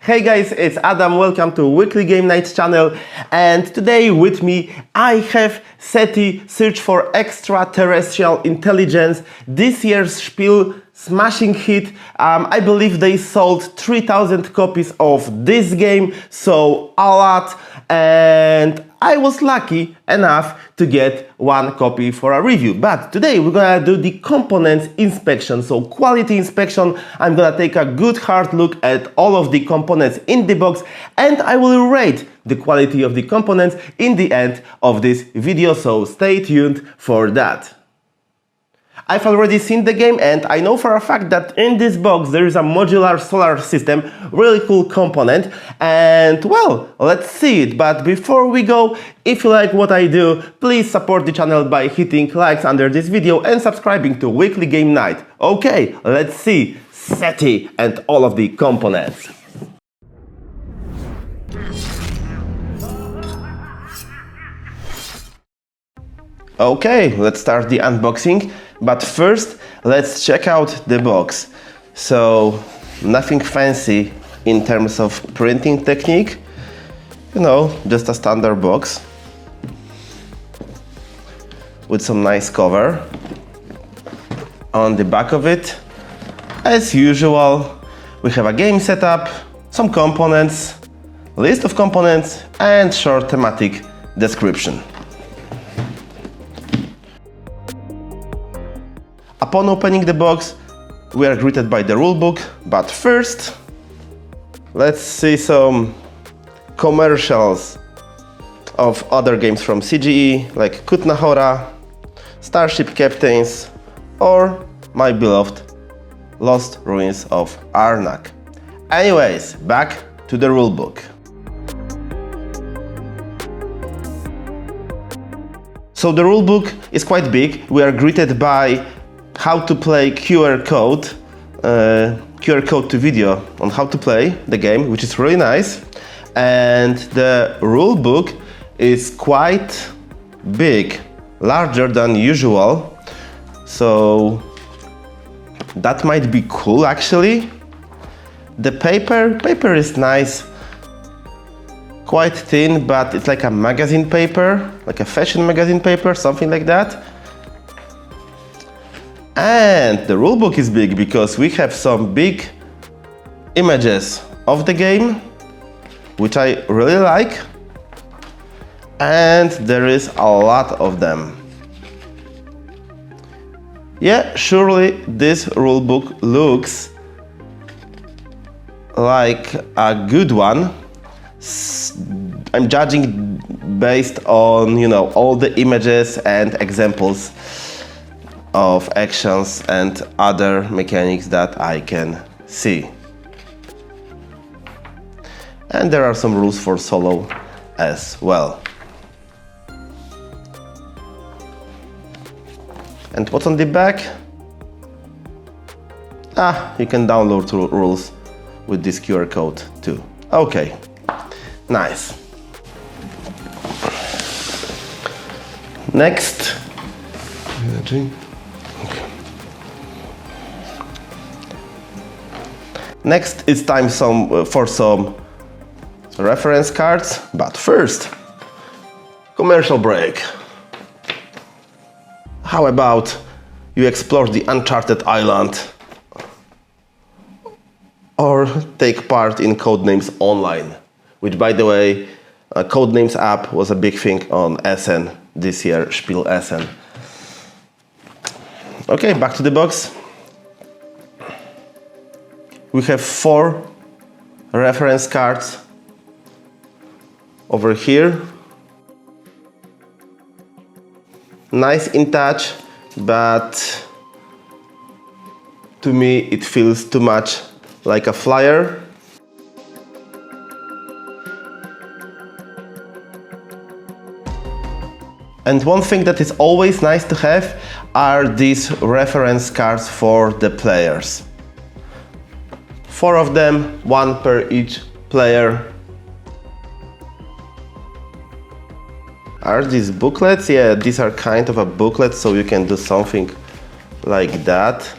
Hey guys, it's Adam, welcome to Weekly Game Night channel, and today with me I have SETI Search for Extraterrestrial Intelligence, this year's Spiel, smashing hit. I believe they sold 3,000 copies of this game, so a lot, and I was lucky enough to get one copy for a review. But today we're gonna do the components inspection, so quality inspection. I'm gonna take a good hard look at all of the components in the box, and I will rate the quality of the components in the end of this video, so stay tuned for that. I've already seen the game and I know for a fact that in this box there is a modular solar system, really cool component, and well, let's see it. But before we go, if you like what I do, please support the channel by hitting likes under this video and subscribing to Weekly Game Night. Okay, let's see SETI and all of the components. Okay, let's start the unboxing. But first, let's check out the box. So, nothing fancy in terms of printing technique. You know, just a standard box with some nice cover. On the back of it, as usual, we have a game setup, some components, list of components, and short thematic description. Upon opening the box, we are greeted by the rulebook, but first, let's see some commercials of other games from CGE, like Kutna Hora, Starship Captains, or my beloved Lost Ruins of Arnak. Anyways, back to the rulebook. So the rulebook is quite big. We are greeted by how to play QR code to video on how to play the game, which is really nice. And the rule book is quite big, larger than usual. So that might be cool actually. The paper is nice, quite thin, but it's like a magazine paper, like a fashion magazine paper, something like that. And the rulebook is big because we have some big images of the game, which I really like, and there is a lot of them. Yeah, surely this rulebook looks like a good one. I'm judging based on, you know, all the images and examples of actions and other mechanics that I can see. And there are some rules for solo as well. And what's on the back? You can download rules with this QR code too. Okay, nice. Next. Next, it's time for some reference cards, but first, commercial break. How about you explore the uncharted island or take part in Codenames Online, which, by the way, Codenames app was a big thing on Essen this year, Spiel Essen. Okay, back to the box. We have 4 reference cards over here. Nice in touch, but to me it feels too much like a flyer. And one thing that is always nice to have are these reference cards for the players. 4 of them, 1 per each player. Are these booklets? Yeah, these are kind of a booklet, so you can do something like that.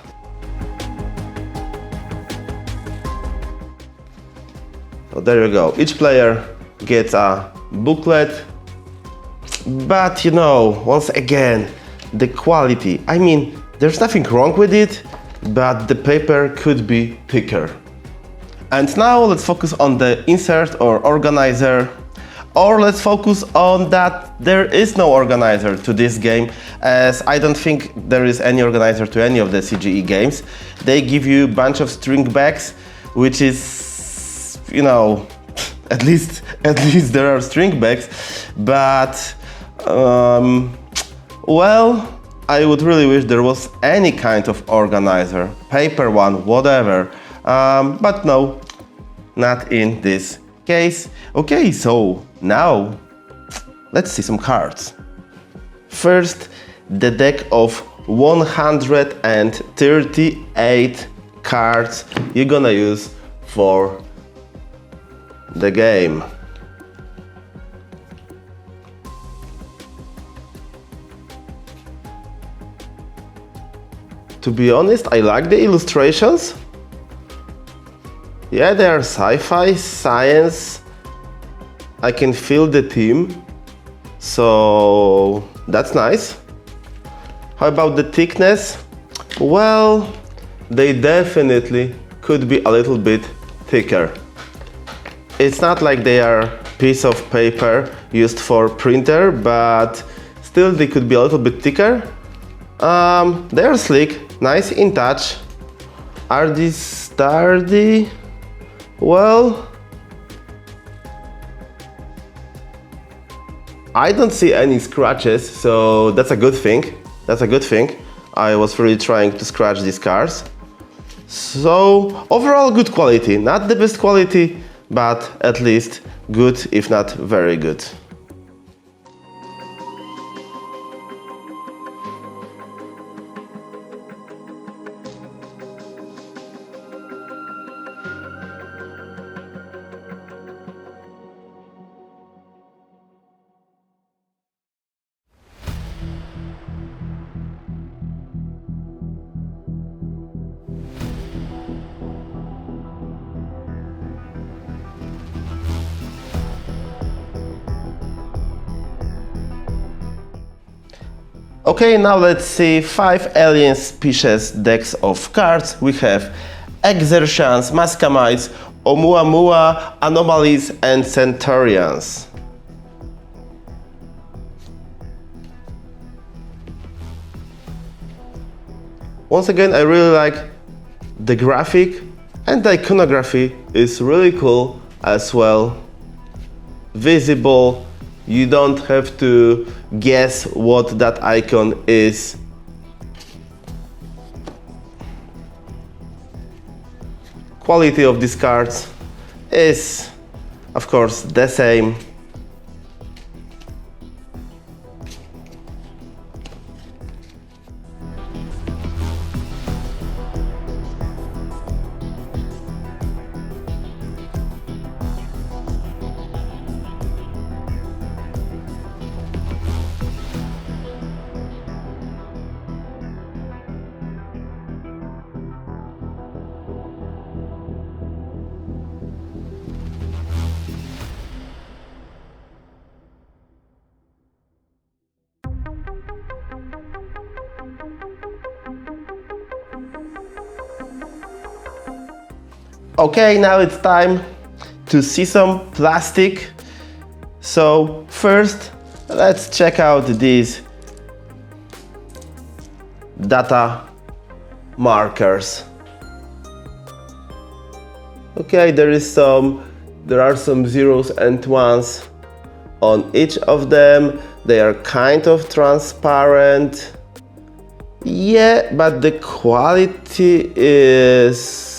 So there you go. Each player gets a booklet. But you know, once again, the quality. I mean, there's nothing wrong with it, but the paper could be thicker. And now let's focus on the insert or organizer. Or let's focus on that there is no organizer to this game, as I don't think there is any organizer to any of the CGE games. They give you a bunch of string bags, which is, you know, at least there are string bags, but well, I would really wish there was any kind of organizer, paper one, whatever, but no, not in this case. Okay, so now let's see some cards. First, the deck of 138 cards you're gonna use for the game. To be honest, I like the illustrations. Yeah, they are sci-fi, science. I can feel the theme, so that's nice. How about the thickness? Well, they definitely could be a little bit thicker. It's not like they are a piece of paper used for printer, but still they could be a little bit thicker. They are sleek, nice in touch. Are these sturdy? Well, I don't see any scratches, so that's a good thing. That's a good thing. I was really trying to scratch these cards. So overall good quality. Not the best quality, but at least good, if not very good. Okay, now let's see 5 alien species decks of cards. We have Exertions, Mascamites, Oumuamua, Anomalies, and Centaurians. Once again, I really like the graphic, and the iconography is really cool as well. Visible. You don't have to guess what that icon is. Quality of these cards is, of course, the same. Okay, now it's time to see some plastic. So first, let's check out these data markers. Okay, there are some zeros and ones on each of them. They are kind of transparent. Yeah, but the quality is,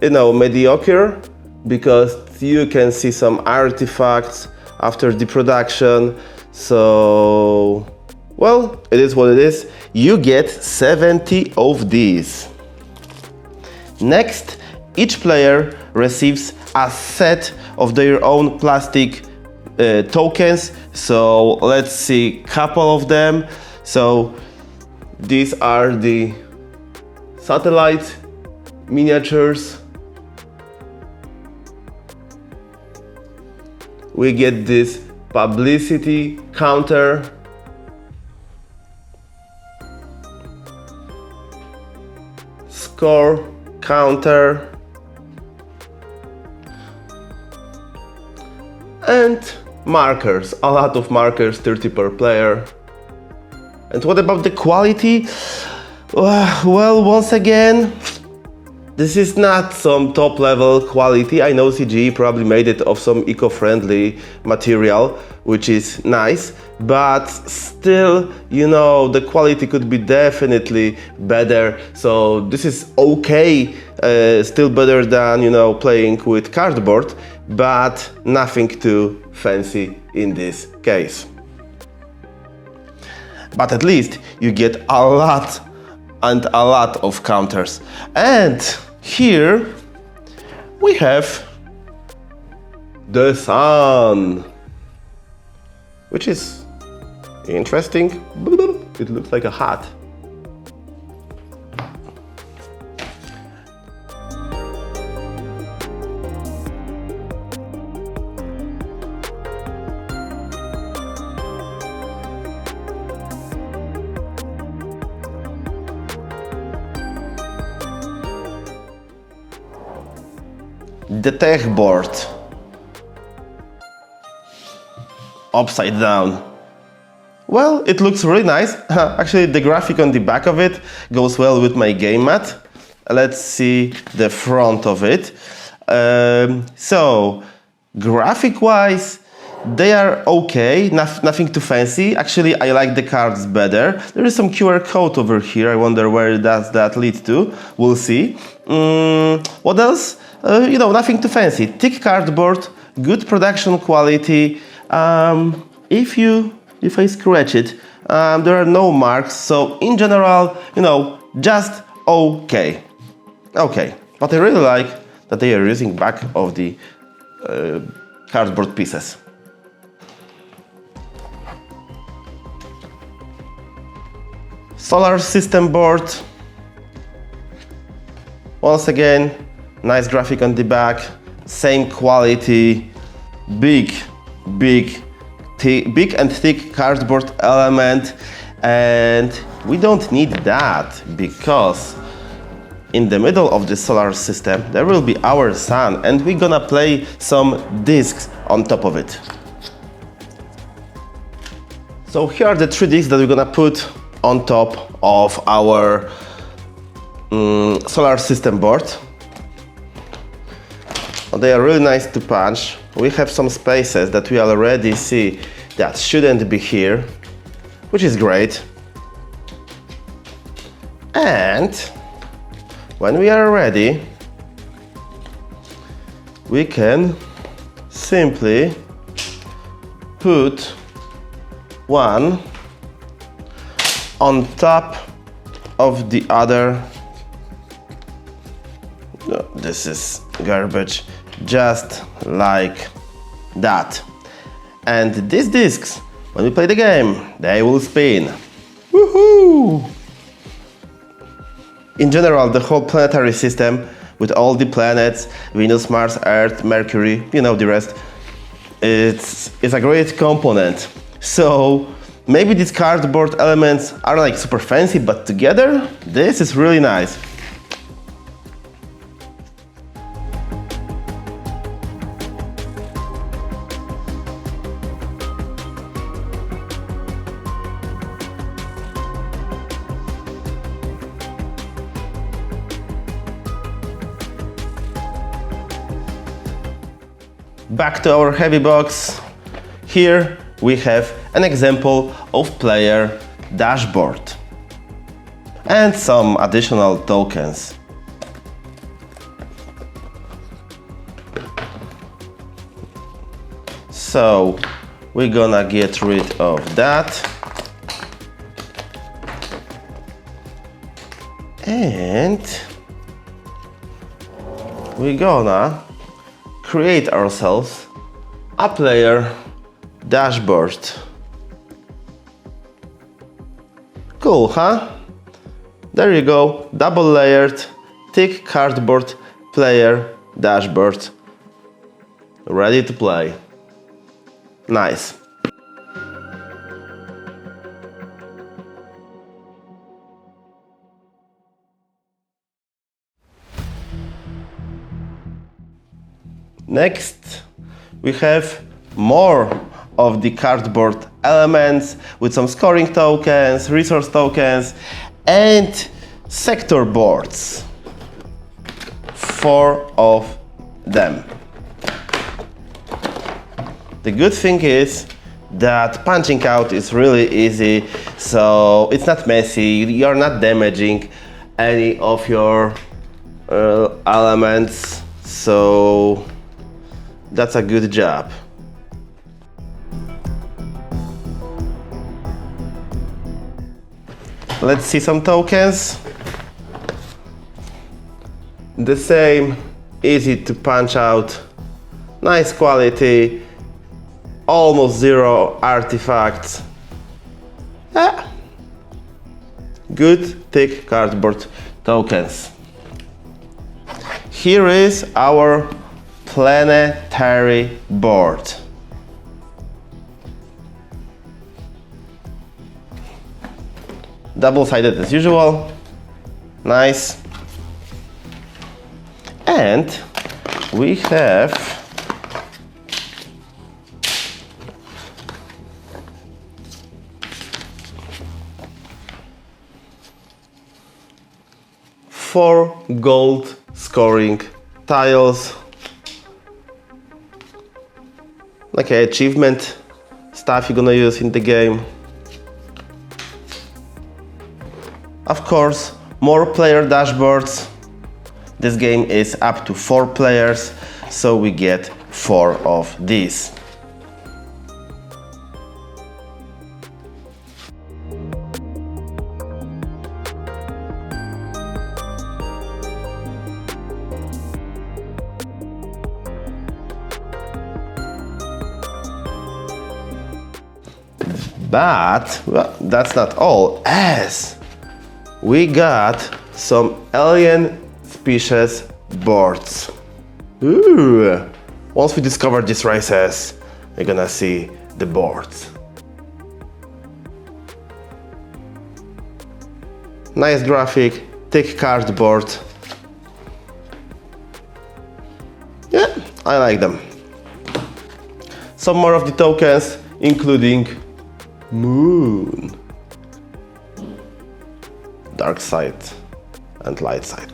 you know, mediocre, because you can see some artifacts after the production. So, well, it is what it is. You get 70 of these. Next, each player receives a set of their own plastic tokens. So let's see a couple of them. So these are the satellite miniatures. we get this publicity counter, score counter, and markers, a lot of markers, 30 per player. And what about the quality? Well, once again, this is not some top level quality. I know CGE probably made it of some eco-friendly material, which is nice, but still, you know, the quality could be definitely better. So this is okay, still better than, you know, playing with cardboard, but nothing too fancy in this case. But at least you get a lot and a lot of counters. And here we have the sun, which is interesting. It looks like a hat. The tech board, upside down. Well, it looks really nice. Actually, the graphic on the back of it goes well with my game mat. Let's see the front of it. So, graphic-wise, they are okay, nothing too fancy. Actually, I like the cards better. There is some QR code over here. I wonder where does that lead to. We'll see. What else? You know, nothing too fancy. Thick cardboard, good production quality. If I scratch it, there are no marks. So in general, you know, just okay. Okay, but I really like that they are using back of the cardboard pieces. Solar system board. Once again, nice graphic on the back, same quality, big and thick cardboard element, and we don't need that because in the middle of the solar system there will be our sun, and we're gonna play some discs on top of it. So here are the 3 discs that we're gonna put on top of our solar system board. They are really nice to punch. We have some spaces that we already see that shouldn't be here, which is great. And when we are ready, we can simply put one on top of the other. No, this is garbage. Just like that. And these discs, when we play the game, they will spin. Woohoo! In general, the whole planetary system with all the planets, Venus, Mars, Earth, Mercury, you know the rest, it's a great component. So maybe these cardboard elements are like super fancy, but together, this is really nice. Back to our heavy box. Here we have an example of player dashboard and some additional tokens. So we're gonna get rid of that. And we're gonna create ourselves a player dashboard. Cool, huh? There you go, double layered, thick cardboard player dashboard. Ready to play. Nice. Next, we have more of the cardboard elements with some scoring tokens, resource tokens, and sector boards. 4 of them. The good thing is that punching out is really easy, so it's not messy, you're not damaging any of your elements, so that's a good job. Let's see some tokens. The same, easy to punch out, nice quality, almost 0 artifacts. Good thick cardboard tokens. Here is our planetary board. Double-sided as usual, nice. And we have four gold scoring tiles, like an achievement stuff you're gonna use in the game. Of course, more player dashboards. This game is up to 4 players, so we get 4 of these. But well, that's not all, as we got some alien species boards. Ooh. Once we discover these races, we're gonna see the boards. Nice graphic, thick cardboard. Yeah, I like them. Some more of the tokens, including moon, dark side and light side.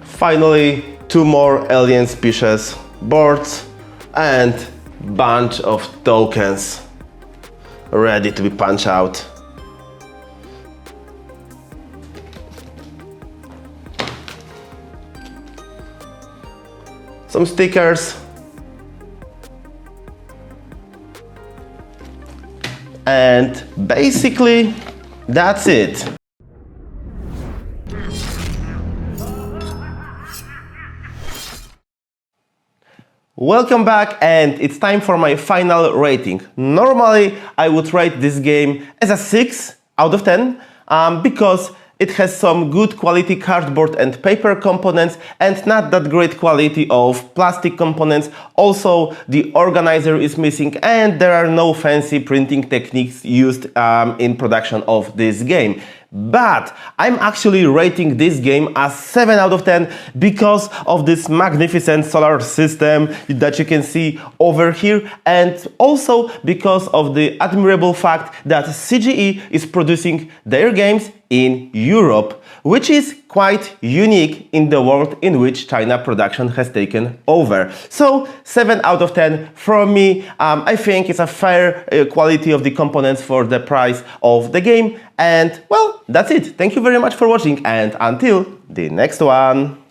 Finally, 2 more alien species boards and bunch of tokens ready to be punched out. Some stickers and basically that's it. Welcome back, and it's time for my final rating. Normally I would rate this game as a 6 out of 10 because it has some good quality cardboard and paper components and not that great quality of plastic components. Also, the organizer is missing and there are no fancy printing techniques used in production of this game. But I'm actually rating this game as 7 out of 10 because of this magnificent solar system that you can see over here, and also because of the admirable fact that CGE is producing their games in Europe, which is quite unique in the world in which China production has taken over. So 7 out of 10 from me. I think it's a fair quality of the components for the price of the game. And well, that's it. Thank you very much for watching, and until the next one.